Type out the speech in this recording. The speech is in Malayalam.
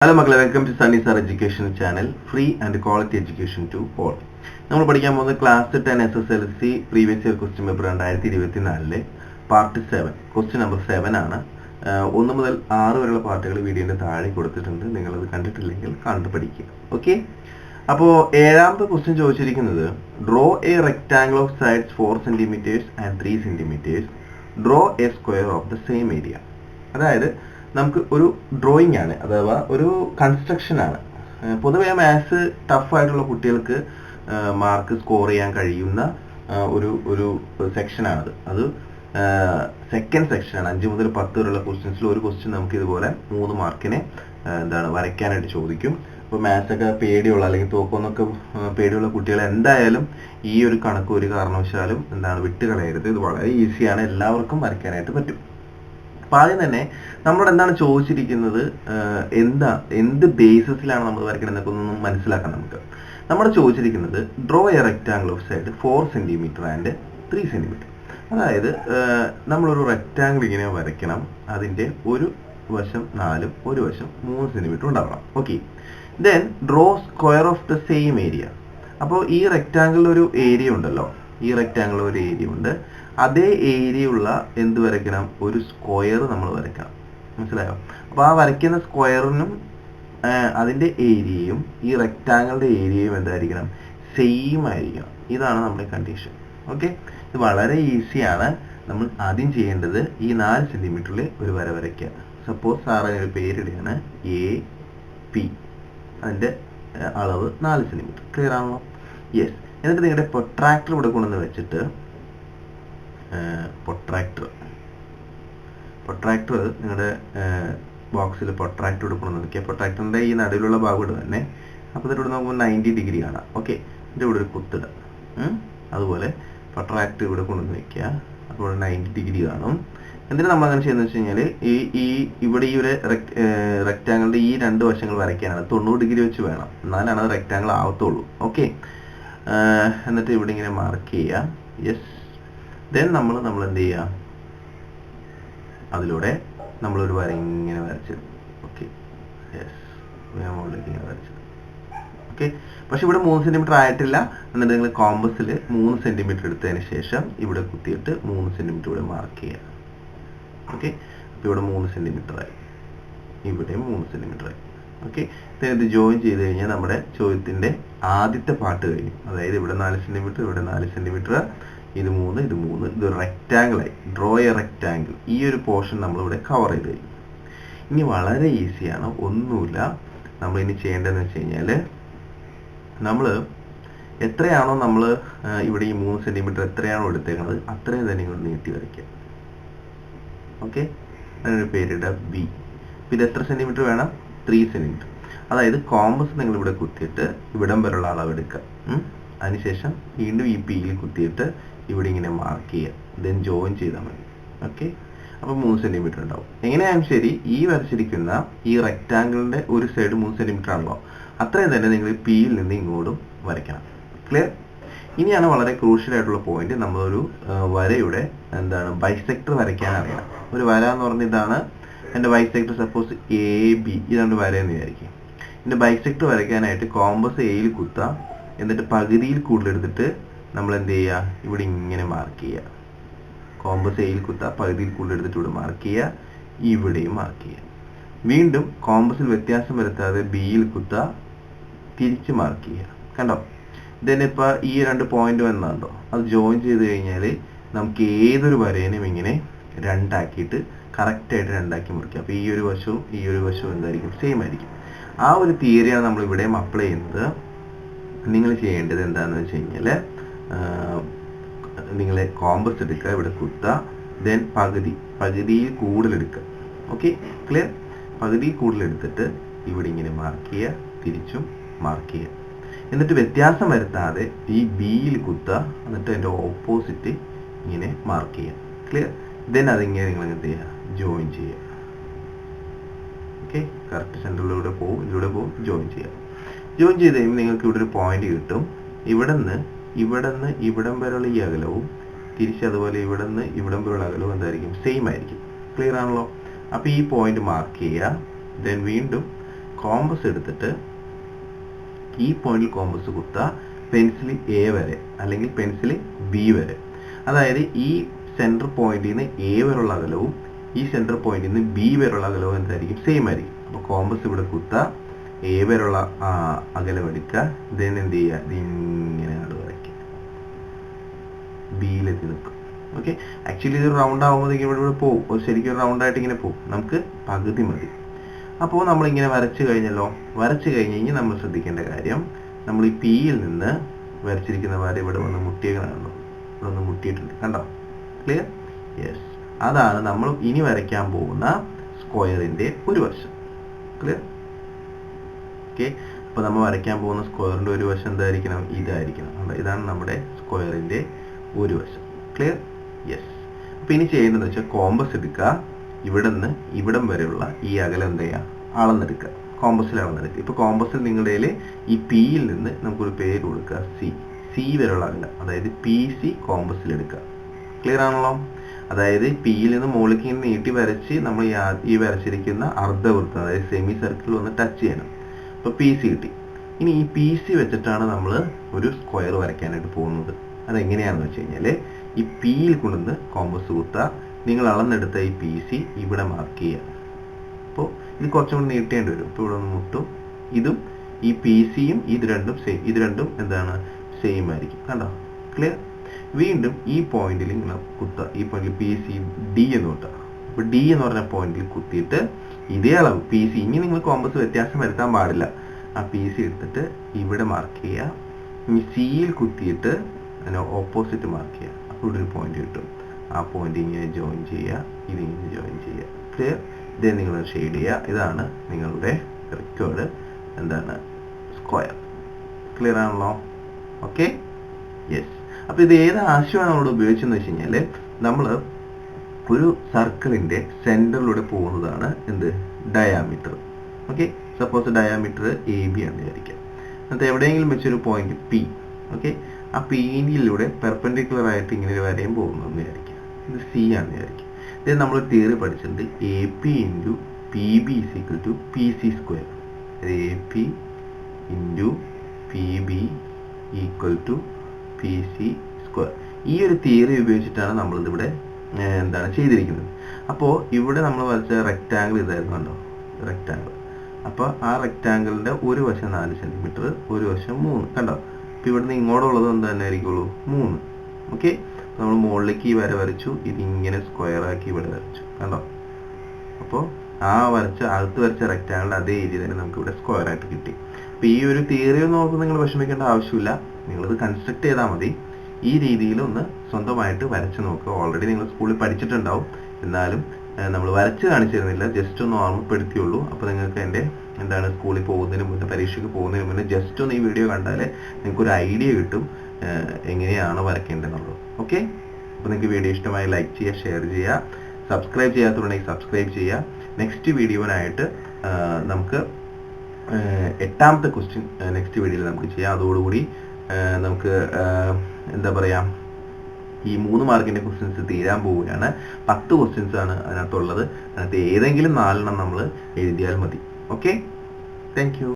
ഹലോ മക്കളെ, welcome to Sunny sir education channel. Free and quality education to all. നമ്മൾ പഠിക്കാൻ പോകുന്നത് class 10 SSLC previous year question paper 2024 part 7 question number 7 ആണ്. 1 മുതൽ 6 വരെയുള്ള പാർട്ടുകൾ വീഡിയോന്റെ താഴെ കൊടുത്തിട്ടുണ്ട്. നിങ്ങളത് കണ്ടിട്ടില്ലെങ്കിൽ കണ്ടു പഠിക്കുക. ഓക്കെ, അപ്പോൾ ഏഴാമത്തെ ക്വസ്റ്റ്യൻ ചോദിച്ചിരിക്കുന്നത് draw A rectangle of sides 4 cm and 3 cm. Draw A square of the same area. അതായത് നമുക്ക് ഒരു ഡ്രോയിങ് ആണ്, അഥവാ ഒരു കൺസ്ട്രക്ഷൻ ആണ്. പൊതുവെ മാത്സ് ടഫായിട്ടുള്ള കുട്ടികൾക്ക് മാർക്ക് സ്കോർ ചെയ്യാൻ കഴിയുന്ന ഒരു സെക്ഷനാണത്. അത് സെക്കൻഡ് സെക്ഷനാണ്. 5 മുതൽ 10 വരെയുള്ള ക്വസ്റ്റ്യൻസിൽ ഒരു ക്വസ്റ്റ്യൻ നമുക്ക് ഇതുപോലെ 3 മാർക്കിനെ വരയ്ക്കാനായിട്ട് ചോദിക്കും. അപ്പോൾ മാത്സ് ഒക്കെ പേടിയുള്ള അല്ലെങ്കിൽ തോക്കൊന്നൊക്കെ പേടിയുള്ള കുട്ടികൾ എന്തായാലും ഈ ഒരു കണക്ക് ഒരു കാരണവശാലും വിട്ടുകളയരുത്. ഇത് വളരെ ഈസിയാണ്, എല്ലാവർക്കും വരയ്ക്കാനായിട്ട് പറ്റും. അപ്പോൾ ആദ്യം തന്നെ നമ്മളോട് എന്താണ് ചോദിച്ചിരിക്കുന്നത്, എന്ത് ബേസിസിലാണ് നമ്മൾ വരയ്ക്കണം എന്നൊക്കെ ഒന്ന് മനസ്സിലാക്കാം. നമ്മൾ ചോദിച്ചിരിക്കുന്നത് draw A rectangle of side 4 cm and 3 cm. അതായത് നമ്മളൊരു റെക്ടാംഗിൾ ഇങ്ങനെ വരയ്ക്കണം. അതിൻ്റെ ഒരു വശം 4 ഒരു വശം 3 cm ഉണ്ടാവണം. Okay, then draw square of the same area. അപ്പോൾ ഈ റെക്ടാംഗിളിൽ ഒരു ഏരിയ ഉണ്ടല്ലോ, ഈ റെക്ടാംഗിൾ ഒരു ഏരിയ ഉണ്ട്. അതേ ഏരിയ ഉള്ള എന്ത് വരയ്ക്കണം, ഒരു സ്ക്വയർ നമ്മൾ വരയ്ക്കണം. മനസ്സിലായോ? അപ്പോൾ ആ വരയ്ക്കുന്ന സ്ക്വയറിനും അതിൻ്റെ ഏരിയയും ഈ റെക്ടാംഗിളിൻ്റെ ഏരിയയും എന്തായിരിക്കണം, സെയിം ആയിരിക്കണം. ഇതാണ് നമ്മുടെ കണ്ടീഷൻ. ഓക്കെ, ഇത് വളരെ ഈസിയാണ്. നമ്മൾ ആദ്യം ചെയ്യേണ്ടത് ഈ 4 cm ഒരു വര വരയ്ക്കുക. സപ്പോസ് സാറ് ഒരു പേരിടുകയാണ് AP. അതിൻ്റെ അളവ് 4 cm. ക്ലിയർ ആണല്ലോ? യെസ്. എന്നിട്ട് നിങ്ങളുടെ പ്രൊട്രാക്ടർ ഇവിടെ കൊണ്ടുവന്ന് വെച്ചിട്ട് പ്രൊട്രാക്ടർ നിങ്ങളുടെ ബോക്സിൽ പ്രൊട്രാക്ടർ കൊടുക്കണം നോക്കിയാൽ പ്രൊട്രാക്ടറിൻ്റെ ഈ നടുവിലുള്ള ഭാഗം ഇവിടെ തന്നെ. അപ്പോൾ ഇതിട്ട് ഇവിടെ നോക്കുമ്പോൾ 90 ഡിഗ്രി കാണാം. ഓക്കെ, ഇതിൻ്റെ ഇവിടെ ഒരു കുത്തിടുക. അതുപോലെ പ്രൊട്രാക്ടർ ഇവിടെ കൊണ്ടുവന്ന് വെക്കുക. അപ്പോൾ ഇവിടെ 90 ഡിഗ്രി കാണും. എന്തിനാണ് നമ്മൾ അങ്ങനെ ചെയ്യുന്നത് വെച്ച് കഴിഞ്ഞാൽ ഇവിടെ ഈ ഒരു റെക്റ്റാങ്കിളിൻ്റെ ഈ 2 വശങ്ങൾ വരയ്ക്കാനാണ്. 90 ഡിഗ്രി വെച്ച് വേണം, എന്നാലാണ് അത് റെക്റ്റാങ്കിൾ ആവത്തുള്ളൂ. ഓക്കെ, എന്നിട്ട് ഇവിടെ ഇങ്ങനെ മാർക്ക് ചെയ്യുക. യെസ്. ദെൻ നമ്മൾ എന്ത് ചെയ്യുക, അതിലൂടെ നമ്മളൊരു വര ഇങ്ങനെ വരച്ചത്. ഓക്കെ, യെസ്, മുകളിലേക്ക് ഇങ്ങനെ വരച്ചത്. ഓക്കെ, പക്ഷെ ഇവിടെ 3 cm ആയിട്ടില്ല. എന്നിട്ട് നിങ്ങൾ കോമ്പസിൽ 3 cm എടുത്തതിന് ശേഷം ഇവിടെ കുത്തിയിട്ട് 3 cm ഇവിടെ മാർക്ക് ചെയ്യുക. ഓക്കെ, അപ്പോൾ ഇവിടെ 3 cm ആയി, ഇവിടെ 3 cm ആയി. ഓക്കെ, ഇത് ജോയിൻ ചെയ്ത് കഴിഞ്ഞാൽ നമ്മുടെ ചോദ്യത്തിൻ്റെ ആദ്യത്തെ പാർട്ട് കഴിഞ്ഞു. അതായത് ഇവിടെ 4 cm, ഇവിടെ 4 cm, ഇത് 3, ഇത് 3. ഇത് റെക്റ്റാങ്കിൾ ആയി. Draw A rectangle. ഈ ഒരു പോർഷൻ നമ്മളിവിടെ കവർ ചെയ്ത് കഴിഞ്ഞു. ഇനി വളരെ ഈസിയാണ്, ഒന്നുമില്ല. നമ്മൾ ഇനി ചെയ്യേണ്ടതെന്ന് വെച്ച് കഴിഞ്ഞാൽ നമ്മൾ എത്രയാണോ നമ്മൾ ഇവിടെ ഈ 3 cm എത്രയാണോ എടുത്തേക്കുന്നത് അത്രയും തന്നെ ഇങ്ങോട്ട് നീട്ടി വരയ്ക്കുക. ഓക്കെ, അതിനൊരു പേരിടുക B. ഇത് എത്ര സെൻറ്റിമീറ്റർ വേണം? 3 cm. അതായത് കോമ്പസ് നിങ്ങൾ ഇവിടെ കുത്തിയിട്ട് ഇവിടം വരെയുള്ള അളവെടുക്കുക. അതിനുശേഷം വീണ്ടും ഈ Pയിൽ കുത്തിയിട്ട് ഇവിടെ ഇങ്ങനെ മാർക്ക് ചെയ്യുക. ദെൻ ജോയിൻ ചെയ്താൽ മതി. ഓക്കെ, അപ്പോൾ 3 cm ഉണ്ടാവും. എങ്ങനെയായാലും ശരി, ഈ വരച്ചിരിക്കുന്ന ഈ റെക്റ്റാങ്കിളിൻ്റെ ഒരു സൈഡ് 3 cm ആണല്ലോ, അത്രയും തന്നെ നിങ്ങൾ Pയിൽ നിന്ന് ഇങ്ങോട്ടും വരയ്ക്കണം. ക്ലിയർ? ഇനിയാണ് വളരെ ക്രൂഷ്യൽ ആയിട്ടുള്ള പോയിന്റ്. നമ്മളൊരു വരയുടെ ബൈസെക്ടർ വരയ്ക്കാൻ അറിയണം. ഒരു വര എന്ന് പറഞ്ഞ ഇതാണ് എൻ്റെ ബൈസെക്ടർ. സപ്പോസ് AB, ഇതാണ് വരയെന്ന് വിചാരിക്കും. എൻ്റെ ബൈസെക്ടർ വരയ്ക്കാനായിട്ട് കോമ്പസ് Aയിൽ കുത്താം. എന്നിട്ട് പകുതിയിൽ കൂടുതലെടുത്തിട്ട് നമ്മൾ എന്ത് ചെയ്യുക, ഇവിടെ ഇങ്ങനെ മാർക്ക് ചെയ്യുക. കോമ്പസ് Aയിൽ കുത്തുക, പകുതിയിൽ കൂടുതലെടുത്തിട്ട് ഇവിടെ മാർക്ക് ചെയ്യുക, ഇവിടെയും മാർക്ക് ചെയ്യുക. വീണ്ടും കോമ്പസിൽ വ്യത്യാസം വരുത്താതെ Bയിൽ കുത്തുക, തിരിച്ച് മാർക്ക് ചെയ്യുക. കണ്ടോ? ഇതിനിപ്പോൾ ഈ 2 പോയിന്റ് വന്നുണ്ടോ, അത് ജോയിൻ ചെയ്ത് കഴിഞ്ഞാൽ നമുക്ക് ഏതൊരു വരേനും ഇങ്ങനെ 2 ആക്കിയിട്ട് കറക്റ്റായിട്ട് 2 ആക്കി മുറിക്കുക. അപ്പോൾ ഈ ഒരു വശവും എന്തായിരിക്കും, സെയിം ആയിരിക്കും. ആ ഒരു തിയറിയാണ് നമ്മൾ ഇവിടെയും അപ്ലൈ ചെയ്യുന്നത്. നിങ്ങൾ ചെയ്യേണ്ടത് എന്താണെന്ന് വെച്ച് കഴിഞ്ഞാൽ നിങ്ങൾ കോമ്പസ് എടുക്കുക, ഇവിടെ കുത്തുക, ദെൻ പകുതിയിൽ കൂടുതലെടുക്കുക. Okay, clear? പകുതിയിൽ കൂടുതലെടുത്തിട്ട് ഇവിടെ ഇങ്ങനെ മാർക്ക് ചെയ്യുക, തിരിച്ചും മാർക്ക് ചെയ്യുക. എന്നിട്ട് വ്യത്യാസം വരുത്താതെ ഈ Bയിൽ കുത്തുക, എന്നിട്ട് അതിൻ്റെ ഓപ്പോസിറ്റ് ഇങ്ങനെ മാർക്ക് ചെയ്യുക. ക്ലിയർ? ദെൻ അതിങ്ങനെ നിങ്ങൾ എന്ത് ചെയ്യുക, ജോയിൻ ചെയ്യുക. ഓക്കെ, കറക്റ്റ് സെൻറ്ററിലൂടെ പോകും, ഇതിലൂടെ പോകും, ജോയിൻ ചെയ്യുക. ജോയിൻ ചെയ്ത് കഴിയുമ്പോൾ നിങ്ങൾക്ക് ഇവിടെ ഒരു പോയിന്റ് കിട്ടും. ഇവിടെ നിന്ന് ഇവിടം വരെയുള്ള ഈ അകലവും തിരിച്ച് അതുപോലെ ഇവിടം വരെയുള്ള അകലവും എന്തായിരിക്കും, സെയിം ആയിരിക്കും. ക്ലിയർ ആണല്ലോ? അപ്പോൾ ഈ പോയിന്റ് മാർക്ക് ചെയ്യുക. ദെൻ വീണ്ടും കോമ്പസ് എടുത്തിട്ട് ഈ പോയിന്റിൽ കോമ്പസ് കുത്തുക, പെൻസിൽ എ വരെ അല്ലെങ്കിൽ പെൻസിൽ ബി വരെ. അതായത് ഈ സെൻറ്റർ പോയിന്റിൽ നിന്ന് എ വരെയുള്ള അകലവും ഈ സെൻറ്റർ പോയിന്റിൽ നിന്ന് ബി വരെയുള്ള അകലവും എന്തായിരിക്കും? സെയിം ആയിരിക്കും. അപ്പോൾ കോമ്പസ് ഇവിടെ കുത്തുക, എ വരെയുള്ള അകലം എടുക്കുക, ദെൻ എന്ത് ചെയ്യുക? ഇതിങ്ങനെ വരയ്ക്കുക, ബിയിലെത്തി നിൽക്കും. ഓക്കെ, ആക്ച്വലി ഇത് റൗണ്ട് ആകുമ്പോഴത്തേക്കും ഇവിടെ പോകും, ശരിക്കും റൗണ്ടായിട്ട് ഇങ്ങനെ പോകും. നമുക്ക് പകുതി മതി. അപ്പോൾ നമ്മളിങ്ങനെ വരച്ച് കഴിഞ്ഞല്ലോ. വരച്ച് കഴിഞ്ഞ് നമ്മൾ ശ്രദ്ധിക്കേണ്ട കാര്യം, നമ്മൾ ഈ പിയിൽ നിന്ന് വരച്ചിരിക്കുന്ന വരെ ഇവിടെ വന്ന് മുട്ടിയേക്കണോ? ഇവിടെ വന്ന് മുട്ടിയിട്ടുണ്ട്, കണ്ടോ? ക്ലിയർ? യെസ്, അതാണ് നമ്മൾ ഇനി വരയ്ക്കാൻ പോകുന്ന സ്ക്വയറിൻ്റെ ഒരു വശം. ക്ലിയർ? ഓക്കെ, അപ്പോൾ നമ്മൾ വരയ്ക്കാൻ പോകുന്ന സ്ക്വയറിൻ്റെ ഒരു വശം എന്തായിരിക്കണം? ഇതായിരിക്കണം. ഇതാണ് നമ്മുടെ സ്ക്വയറിൻ്റെ ഒരു വശം. ക്ലിയർ? യെസ്. അപ്പോൾ ഇനി ചെയ്യുന്നതെന്ന് വെച്ചാൽ കോമ്പസ് എടുക്കുക, ഇവിടെ നിന്ന് ഇവിടം വരെയുള്ള ഈ അകലം എന്ത് ചെയ്യുക? അളന്നെടുക്കുക, കോമ്പസിൽ അളന്നെടുക്കുക. ഇപ്പോൾ കോമ്പസിൽ നിങ്ങളുടെ കയ്യിൽ ഈ പിയിൽ നിന്ന് നമുക്കൊരു പേര് കൊടുക്കുക, സി വരെയുള്ള അകലം, അതായത് പി സി കോമ്പസിൽ എടുക്കുക. ക്ലിയർ ആണല്ലോ? അതായത് പിയിൽ നിന്ന് മുകളിലേക്ക് ഇങ്ങനെ നീട്ടി വരച്ച് നമ്മൾ ഈ വരച്ചിരിക്കുന്ന അർദ്ധവൃത്തം, അതായത് സെമി സർക്കിൾ ഒന്ന് ടച്ച് ചെയ്യണം. അപ്പോൾ പി സി കിട്ടി. ഇനി ഈ പി സി വെച്ചിട്ടാണ് നമ്മൾ ഒരു സ്ക്വയർ വരയ്ക്കാനായിട്ട് പോകുന്നത്. അതെങ്ങനെയാണെന്ന് വെച്ച് കഴിഞ്ഞാൽ, ഈ പിയിൽ കൊണ്ടുവന്ന് കോമ്പസ് കുത്തുക, നിങ്ങൾ അളന്നെടുത്ത ഈ പി സി ഇവിടെ മാർക്ക് ചെയ്യുക. അപ്പോൾ ഇത് കുറച്ചും കൂടി നീട്ടേണ്ടി വരും. ഇപ്പോൾ ഇവിടെ ഒന്ന് മുട്ടും, ഇതും ഈ പി സിയും ഇത് രണ്ടും എന്താണ്? സെയിം ആയിരിക്കും. കണ്ടോ? ക്ലിയർ? വീണ്ടും ഈ പോയിന്റിൽ ഇങ്ങനെ കുത്തുക, ഈ പോയിന്റിൽ പി സി ഡി എന്ന് കുത്തുക. അപ്പോൾ ഡി എന്ന് പറഞ്ഞ പോയിന്റിൽ കുത്തിയിട്ട് ഇതേ അളവ് പി സി, ഇനി നിങ്ങൾ കോമ്പസ് വ്യത്യാസം വരുത്താൻ പാടില്ല. ആ പി സി എടുത്തിട്ട് ഇവിടെ മാർക്ക് ചെയ്യുക. ഇനി സിയിൽ കുത്തിയിട്ട് അതിന് ഓപ്പോസിറ്റ് മാർക്ക് ചെയ്യുക. അപ്പോൾ ഇവിടെ ഒരു പോയിന്റ് കിട്ടും. ആ പോയിന്റ് ഇങ്ങനെ ജോയിൻ ചെയ്യുക, ഇതിങ്ങനെ ജോയിൻ ചെയ്യുക. ക്ലിയർ? ഇതേ നിങ്ങൾ ഷെയ്ഡ് ചെയ്യുക. ഇതാണ് നിങ്ങളുടെ റിക്വേർഡ് എന്താണ്? സ്ക്വയർ. ക്ലിയർ ആണല്ലോ? Okay, yes. അപ്പോൾ ഇത് ഏത് ആശയമാണ് നമ്മൾ ഉപയോഗിച്ചതെന്ന് വെച്ച് കഴിഞ്ഞാൽ, നമ്മൾ ഒരു സർക്കിളിൻ്റെ സെൻറ്ററിലൂടെ പോകുന്നതാണ് എന്ത്? Diameter. Okay, suppose diameter A B ആണെന്ന് വിചാരിക്കാം. എന്നിട്ട് എവിടെയെങ്കിലും വെച്ചൊരു പോയിന്റ് പി. ഓക്കെ, ആ പിയിലൂടെ പെർപെൻഡിക്കുലർ ആയിട്ട് ഇങ്ങനെ ഒരു വരയും പോകുന്നതെന്ന് വിചാരിക്കാം. ഇത് സി ആണെന്ന് വിചാരിക്കാം. ഇത് നമ്മൾ തിയറി പഠിച്ചിട്ടുണ്ട്, A P into P B is equal to P C square. A P into P B equal to P C square. ഈ ഒരു തിയറി ഉപയോഗിച്ചിട്ടാണ് നമ്മളിതിവിടെ എന്താണ് ചെയ്തിരിക്കുന്നത്. അപ്പോൾ ഇവിടെ നമ്മൾ വരച്ച റെക്റ്റാങ്കിൾ ഇതായിരുന്നു, കണ്ടോ? റെക്റ്റാങ്കിൾ. അപ്പോൾ ആ റെക്റ്റാങ്കിളിൻ്റെ ഒരു വശം 4 സെൻറ്റിമീറ്റർ, ഒരു വശം 3. കണ്ടോ? അപ്പോൾ ഇവിടുന്ന് ഇങ്ങോട്ടുള്ളത് എന്ത് തന്നെ ആയിരിക്കുള്ളൂ? 3. ഓക്കെ, നമ്മൾ മുകളിലേക്ക് ഈ വര വരച്ചു, ഇതിങ്ങനെ സ്ക്വയറാക്കി ഇവിടെ വരച്ചു, കണ്ടോ? അപ്പോൾ ആ അകത്ത് വരച്ച റെക്റ്റാങ്കിളിൻ്റെ അതേ ഏരിയ തന്നെ നമുക്ക് ഇവിടെ സ്ക്വയറായിട്ട് കിട്ടി. അപ്പോൾ ഈ ഒരു തിയറി ഒന്നും നോക്കുമ്പോൾ നിങ്ങൾ വിഷമിക്കേണ്ട ആവശ്യമില്ല. നിങ്ങളിത് കൺസ്ട്രക്ട് ചെയ്താൽ മതി. ഈ രീതിയിൽ ഒന്ന് സ്വന്തമായിട്ട് വരച്ച് നോക്കുക. ഓൾറെഡി നിങ്ങൾ സ്കൂളിൽ പഠിച്ചിട്ടുണ്ടാവും, എന്നാലും നമ്മൾ വരച്ച് കാണിച്ചിരുന്നില്ല, ജസ്റ്റ് ഒന്ന് ഓർമ്മപ്പെടുത്തിയുള്ളൂ. അപ്പോൾ നിങ്ങൾക്ക് എൻ്റെ എന്താണ് സ്കൂളിൽ പോകുന്നതിന് മുന്നേ, പരീക്ഷയ്ക്ക് പോകുന്നതിന് മുന്നേ ജസ്റ്റ് ഒന്ന് ഈ വീഡിയോ കണ്ടാൽ നിങ്ങൾക്കൊരു ഐഡിയ കിട്ടും എങ്ങനെയാണ് വരയ്ക്കേണ്ടതെന്നുള്ളത്. ഓക്കെ, അപ്പോൾ നിങ്ങൾക്ക് വീഡിയോ ഇഷ്ടമായി ലൈക്ക് ചെയ്യുക, ഷെയർ ചെയ്യുക, സബ്സ്ക്രൈബ് ചെയ്യാത്തതുണ്ടെങ്കിൽ സബ്സ്ക്രൈബ് ചെയ്യുക. നെക്സ്റ്റ് വീഡിയോനായിട്ട് നമുക്ക് 8ാമത്തെ ക്വസ്റ്റ്യൻ നെക്സ്റ്റ് വീഡിയോയിൽ നമുക്ക് ചെയ്യാം. അതോടുകൂടി നമുക്ക് എന്താ പറയുക, ഈ 3 മാർക്കിൻ്റെ ക്വസ്റ്റ്യൻസ് തീരാൻ പോവുകയാണ്. 10 ക്വസ്റ്റ്യൻസ് ആണ് അതിനകത്തുള്ളത്. അതിനകത്ത് ഏതെങ്കിലും 4 എണ്ണം നമ്മൾ എഴുതിയാൽ മതി. Okay, thank you.